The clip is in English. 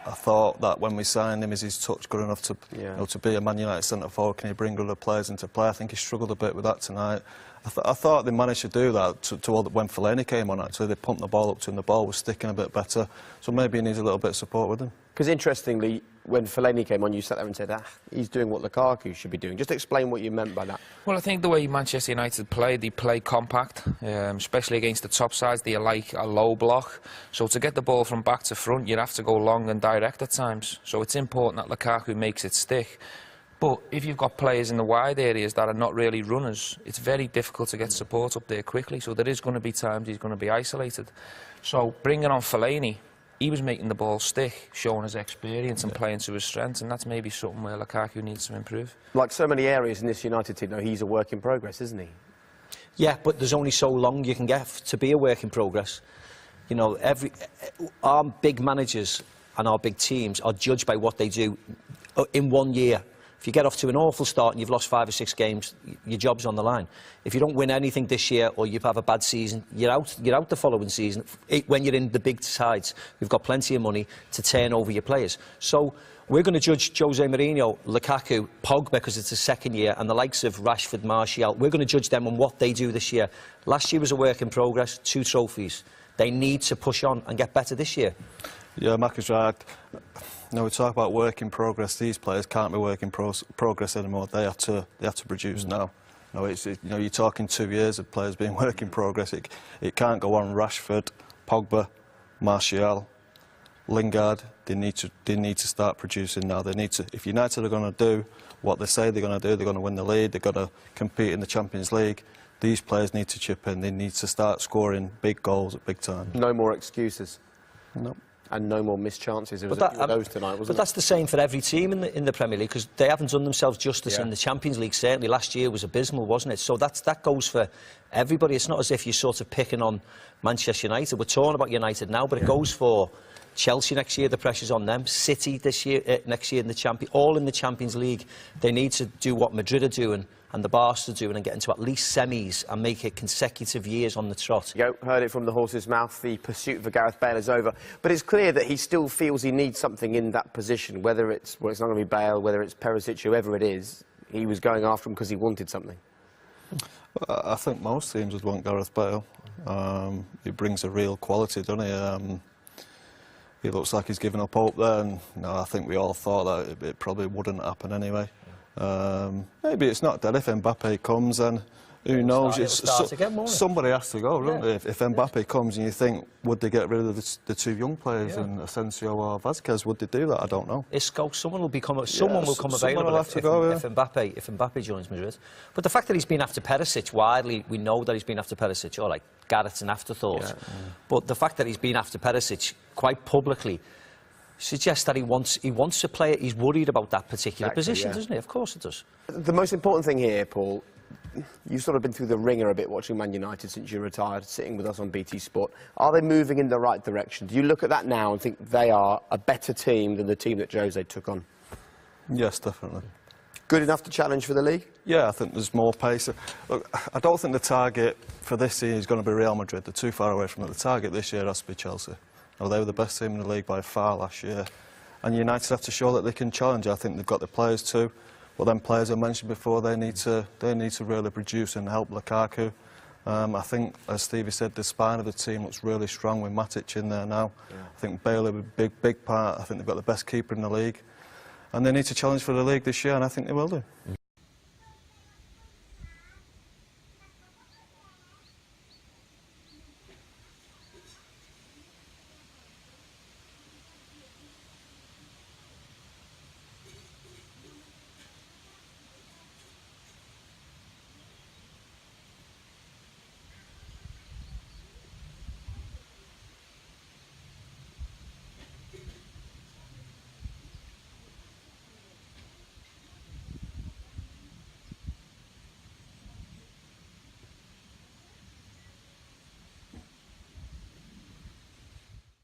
I thought that when we signed him, is his touch good enough to, you know, to be a Man United centre forward? Can he bring other players into play? I think he struggled a bit with that tonight. I thought they managed to do that when Fellaini came on. Actually, they pumped the ball up to him. The ball was sticking a bit better. So maybe he needs a little bit of support with him. Because interestingly, when Fellaini came on, you sat there and said, he's doing what Lukaku should be doing. Just explain what you meant by that. Well, I think the way Manchester United play, they play compact, especially against the top sides. They like a low block. So to get the ball from back to front, you'd have to go long and direct at times. So it's important that Lukaku makes it stick. But if you've got players in the wide areas that are not really runners, it's very difficult to get support up there quickly. So there is going to be times he's going to be isolated. So bringing on Fellaini, he was making the ball stick, showing his experience and playing to his strengths, and that's maybe something where Lukaku needs to improve. Like so many areas in this United team, though, he's a work in progress, isn't he? Yeah, but there's only so long you can get to be a work in progress. You know, our big managers and our big teams are judged by what they do in 1 year. If you get off to an awful start and you've lost 5 or 6 games, your job's on the line. If you don't win anything this year or you have a bad season, you're out the following season. When you're in the big sides, we've got plenty of money to turn over your players. So we're going to judge Jose Mourinho, Lukaku, Pogba, because it's his second year, and the likes of Rashford, Martial. We're going to judge them on what they do this year. Last year was a work in progress, 2 trophies. They need to push on and get better this year. Yeah, Mac is right. No, we talk about work in progress. These players can't be work in progress anymore. They have to produce now. No, you know, you're talking 2 years of players being work in progress. It can't go on. Rashford, Pogba, Martial, Lingard. They need to start producing now. They need to. If United are going to do what they say they're going to do, they're going to win the league. They're going to compete in the Champions League. These players need to chip in. They need to start scoring big goals at big time. No more excuses. No. And no more missed chances. There was a few of those tonight, wasn't it? But that's the same for every team in the Premier League, because they haven't done themselves justice in the Champions League. Certainly last year was abysmal, wasn't it? So that goes for everybody. It's not as if you're sort of picking on Manchester United. We're talking about United now, but it goes for Chelsea next year. The pressure's on them. City this year, next year in the all in the Champions League. They need to do what Madrid are doing and the Barca are doing and get into at least semis and make it consecutive years on the trot. You heard it from the horse's mouth. The pursuit for Gareth Bale is over. But it's clear that he still feels he needs something in that position, whether it's not going to be Bale, whether it's Perisic, whoever it is. He was going after him because he wanted something. I think most teams would want Gareth Bale. He brings a real quality, doesn't he? He looks like he's given up hope there, and I think we all thought that it probably wouldn't happen anyway. Maybe it's not dead if Mbappe comes, and who knows? Somebody has to go, don't they? If Mbappe comes, and you think, would they get rid of the 2 young players, and Asensio or Vazquez? Would they do that? I don't know. Isco, someone will come available if Mbappe joins Madrid. But the fact that he's been after Perisic widely, we know that he's been after Perisic. Or like Gareth's an afterthought. But the fact that he's been after Perisic quite publicly suggests that he wants to play it. He's worried about that particular position, doesn't he? Of course it does. The most important thing here, Paul, you've sort of been through the ringer a bit watching Man United since you retired, sitting with us on BT Sport. Are they moving in the right direction? Do you look at that now and think they are a better team than the team that Jose took on? Yes, definitely. Good enough to challenge for the league? Yeah, I think there's more pace. Look, I don't think the target for this year is going to be Real Madrid. They're too far away from it. The target this year has to be Chelsea. They were the best team in the league by far last year. And United have to show that they can challenge. I think they've got the players too. But them players I mentioned before, they need to really produce and help Lukaku. I think, as Stevie said, the spine of the team looks really strong with Matic in there now. I think Bale will be a big part. I think they've got the best keeper in the league. And they need to challenge for the league this year, and I think they will do.